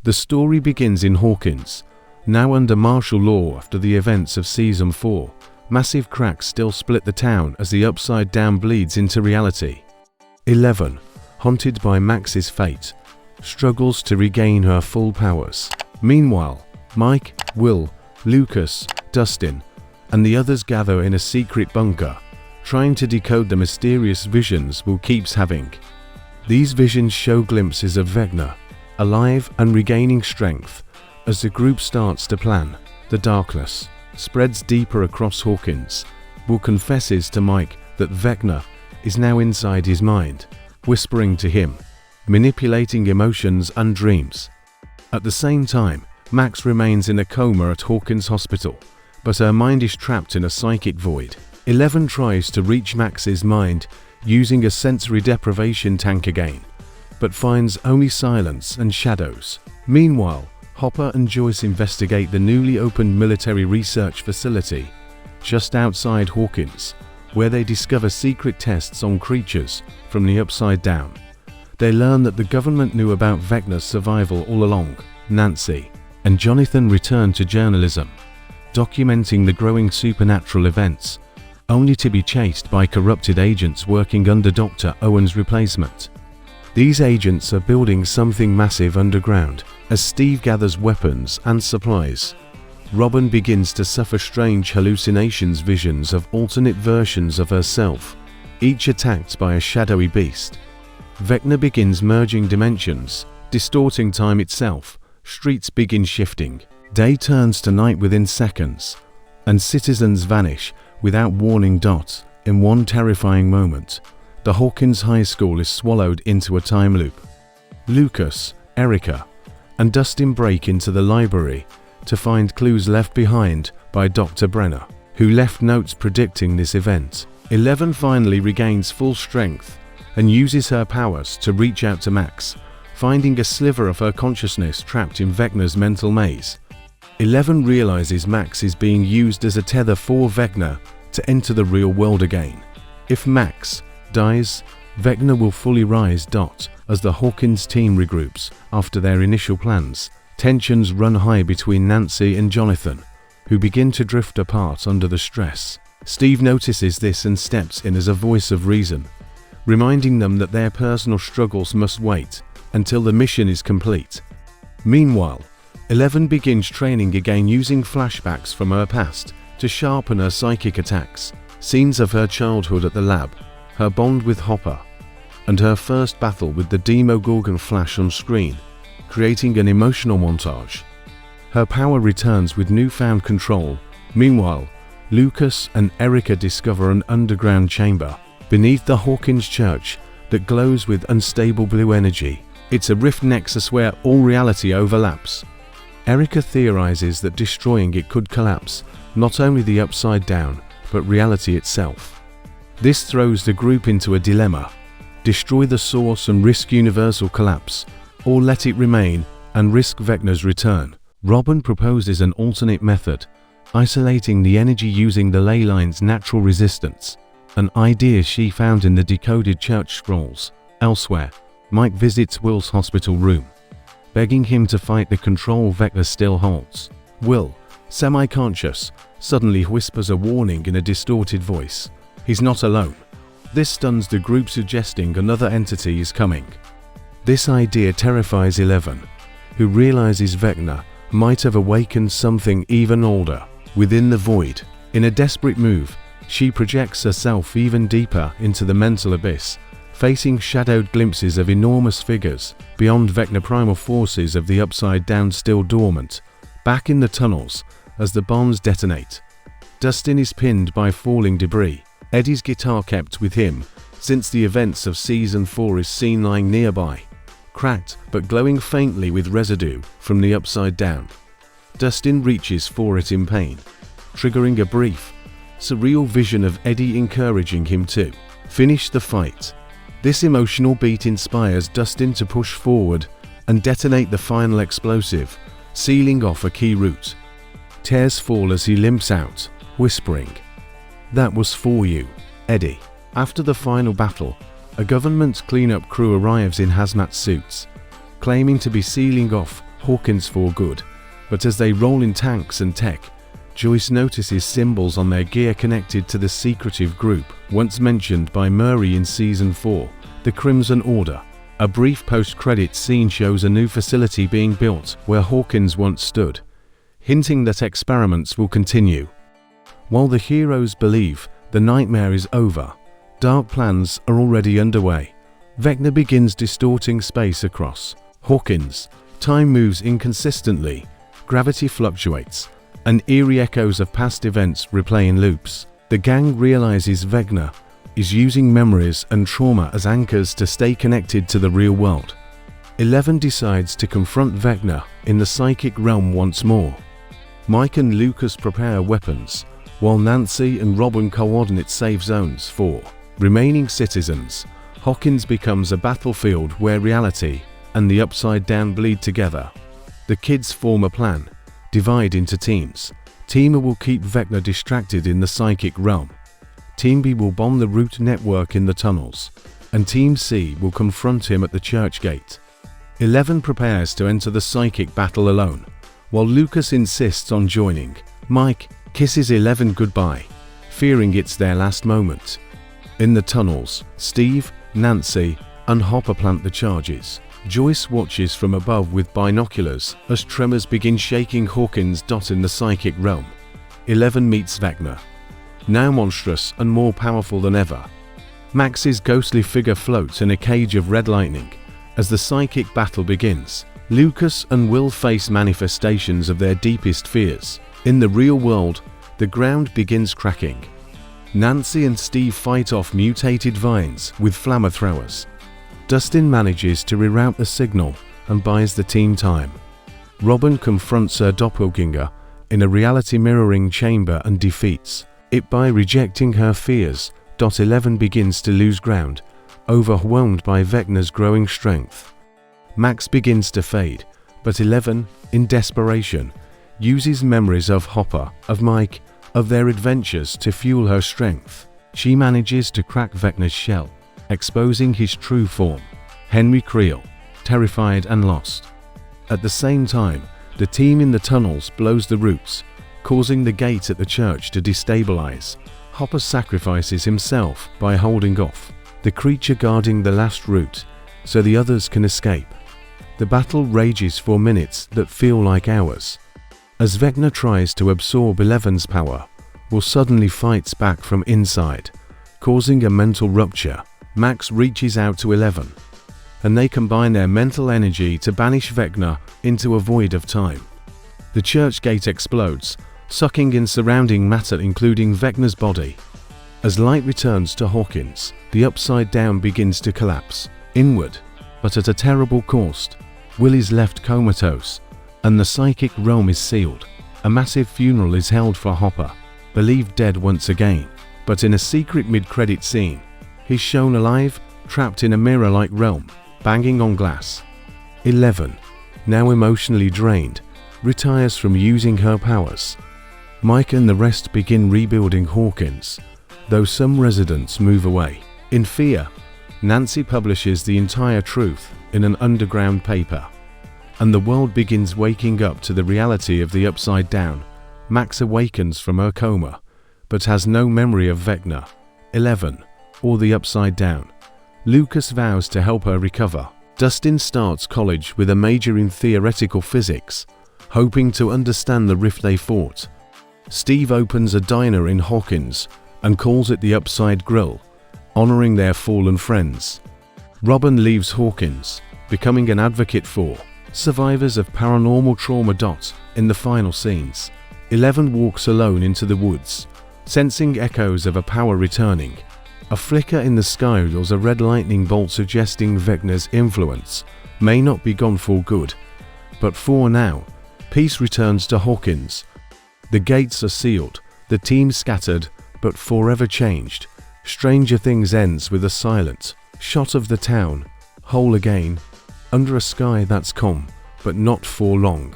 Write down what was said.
The story begins in Hawkins, now under martial law after the events of Season 4. Massive cracks still split the town as the Upside Down bleeds into reality. 11, haunted by Max's fate, struggles to regain her full powers. Meanwhile, Mike, Will, Lucas, Dustin, and the others gather in a secret bunker, trying to decode the mysterious visions Will keeps having. These visions show glimpses of Vecna, alive and regaining strength. As the group starts to plan, the darkness spreads deeper across Hawkins. Will confesses to Mike that Vecna is now inside his mind, whispering to him, manipulating emotions and dreams. At the same time, Max remains in a coma at Hawkins Hospital, but her mind is trapped in a psychic void. 11 tries to reach Max's mind using a sensory deprivation tank again, but finds only silence and shadows. Meanwhile, Hopper and Joyce investigate the newly opened military research facility just outside Hawkins, where they discover secret tests on creatures from the Upside Down. They learn that the government knew about Vecna's survival all along. Nancy and Jonathan return to journalism, documenting the growing supernatural events, only to be chased by corrupted agents working under Dr. Owen's replacement. These agents are building something massive underground. As Steve gathers weapons and supplies, Robin begins to suffer strange hallucinations, visions of alternate versions of herself, each attacked by a shadowy beast. Vecna begins merging dimensions, distorting time itself. Streets begin shifting. Day turns to night within seconds, and citizens vanish without warning. In one terrifying moment, the Hawkins High School is swallowed into a time loop. Lucas, Erica, and Dustin break into the library to find clues left behind by Dr. Brenner, who left notes predicting this event. 11 finally regains full strength and uses her powers to reach out to Max, finding a sliver of her consciousness trapped in Vecna's mental maze. 11 realizes Max is being used as a tether for Vecna to enter the real world again. If Max dies, Vecna will fully rise. As the Hawkins team regroups after their initial plans, tensions run high between Nancy and Jonathan, who begin to drift apart under the stress. Steve notices this and steps in as a voice of reason, reminding them that their personal struggles must wait until the mission is complete. Meanwhile, 11 begins training again using flashbacks from her past to sharpen her psychic attacks. Scenes of her childhood at the lab, her bond with Hopper, and her first battle with the Demogorgon flash on screen, creating an emotional montage. Her power returns with newfound control. Meanwhile, Lucas and Erica discover an underground chamber beneath the Hawkins Church that glows with unstable blue energy. It's a rift nexus where all reality overlaps. Erica theorizes that destroying it could collapse not only the Upside Down, but reality itself. This throws the group into a dilemma: destroy the source and risk universal collapse, or let it remain and risk Vecna's return. Robin proposes an alternate method, isolating the energy using the ley line's natural resistance, an idea she found in the decoded church scrolls. Elsewhere, Mike visits Will's hospital room, begging him to fight the control Vecna still holds. Will, semi-conscious, suddenly whispers a warning in a distorted voice. He's not alone. This stuns the group, suggesting another entity is coming. This idea terrifies 11, who realizes Vecna might have awakened something even older within the void. In a desperate move, she projects herself even deeper into the mental abyss, facing shadowed glimpses of enormous figures beyond Vecna. Primal forces of the Upside Down still dormant. Back in the tunnels, as the bombs detonate, Dustin is pinned by falling debris. Eddie's guitar, kept with him since the events of Season 4, is seen lying nearby, cracked but glowing faintly with residue from the Upside Down. Dustin reaches for it in pain, triggering a brief, surreal vision of Eddie encouraging him to finish the fight. This emotional beat inspires Dustin to push forward and detonate the final explosive, sealing off a key route. Tears fall as he limps out, whispering, "That was for you, Eddie." After the final battle, a government cleanup crew arrives in hazmat suits, claiming to be sealing off Hawkins for good, but as they roll in tanks and tech, Joyce notices symbols on their gear connected to the secretive group once mentioned by Murray in Season 4, the Crimson Order. A brief post-credit scene shows a new facility being built where Hawkins once stood, hinting that experiments will continue. While the heroes believe the nightmare is over, dark plans are already underway. Vecna begins distorting space across Hawkins. Time moves inconsistently, gravity fluctuates, and eerie echoes of past events replay in loops. The gang realizes Vecna is using memories and trauma as anchors to stay connected to the real world. 11 decides to confront Vecna in the psychic realm once more. Mike and Lucas prepare weapons, while Nancy and Robin coordinate safe zones for remaining citizens. Hawkins becomes a battlefield where reality and the Upside Down bleed together. The kids form a plan, divide into teams. Team A will keep Vecna distracted in the psychic realm. Team B will bomb the root network in the tunnels, and Team C will confront him at the church gate. 11 prepares to enter the psychic battle alone, while Lucas insists on joining. Mike kisses 11 goodbye, fearing it's their last moment. In the tunnels, Steve, Nancy, and Hopper plant the charges. Joyce watches from above with binoculars as tremors begin shaking Hawkins. In the psychic realm, 11 meets Vecna, now monstrous and more powerful than ever. Max's ghostly figure floats in a cage of red lightning. As the psychic battle begins, Lucas and Will face manifestations of their deepest fears. In the real world, the ground begins cracking. Nancy and Steve fight off mutated vines with flamethrowers. Dustin manages to reroute the signal and buys the team time. Robin confronts her doppelganger in a reality mirroring chamber and defeats it by rejecting her fears. 11 begins to lose ground, overwhelmed by Vecna's growing strength. Max begins to fade, but 11, in desperation, uses memories of Hopper, of Mike, of their adventures to fuel her strength. She manages to crack Vecna's shell, exposing his true form, Henry Creel, terrified and lost. At the same time, the team in the tunnels blows the roots, causing the gate at the church to destabilize. Hopper sacrifices himself by holding off the creature guarding the last route so the others can escape. The battle rages for minutes that feel like hours. As Vecna tries to absorb 11's power, Will suddenly fights back from inside, causing a mental rupture. Max reaches out to 11, and they combine their mental energy to banish Vecna into a void of time. The church gate explodes, sucking in surrounding matter including Vecna's body. As light returns to Hawkins, the Upside Down begins to collapse inward, but at a terrible cost. Will is left comatose, and the psychic realm is sealed. A massive funeral is held for Hopper, believed dead once again, but in a secret mid-credit scene, he's shown alive, trapped in a mirror-like realm, banging on glass. 11, now emotionally drained, retires from using her powers. Mike and the rest begin rebuilding Hawkins, though some residents move away. In fear, Nancy publishes the entire truth in an underground paper, and the world begins waking up to the reality of the Upside Down. Max awakens from her coma, but has no memory of Vecna, 11, or the Upside Down. Lucas vows to help her recover. Dustin starts college with a major in theoretical physics, hoping to understand the rift they fought. Steve opens a diner in Hawkins and calls it the Upside Grill, honoring their fallen friends. Robin leaves Hawkins, becoming an advocate for survivors of paranormal trauma. In the final scenes, 11 walks alone into the woods, sensing echoes of a power returning. A flicker in the sky reveals a red lightning bolt suggesting Vecna's influence may not be gone for good. But for now, peace returns to Hawkins. The gates are sealed, the team scattered, but forever changed. Stranger Things ends with a silent shot of the town, whole again, under a sky that's calm, but not for long.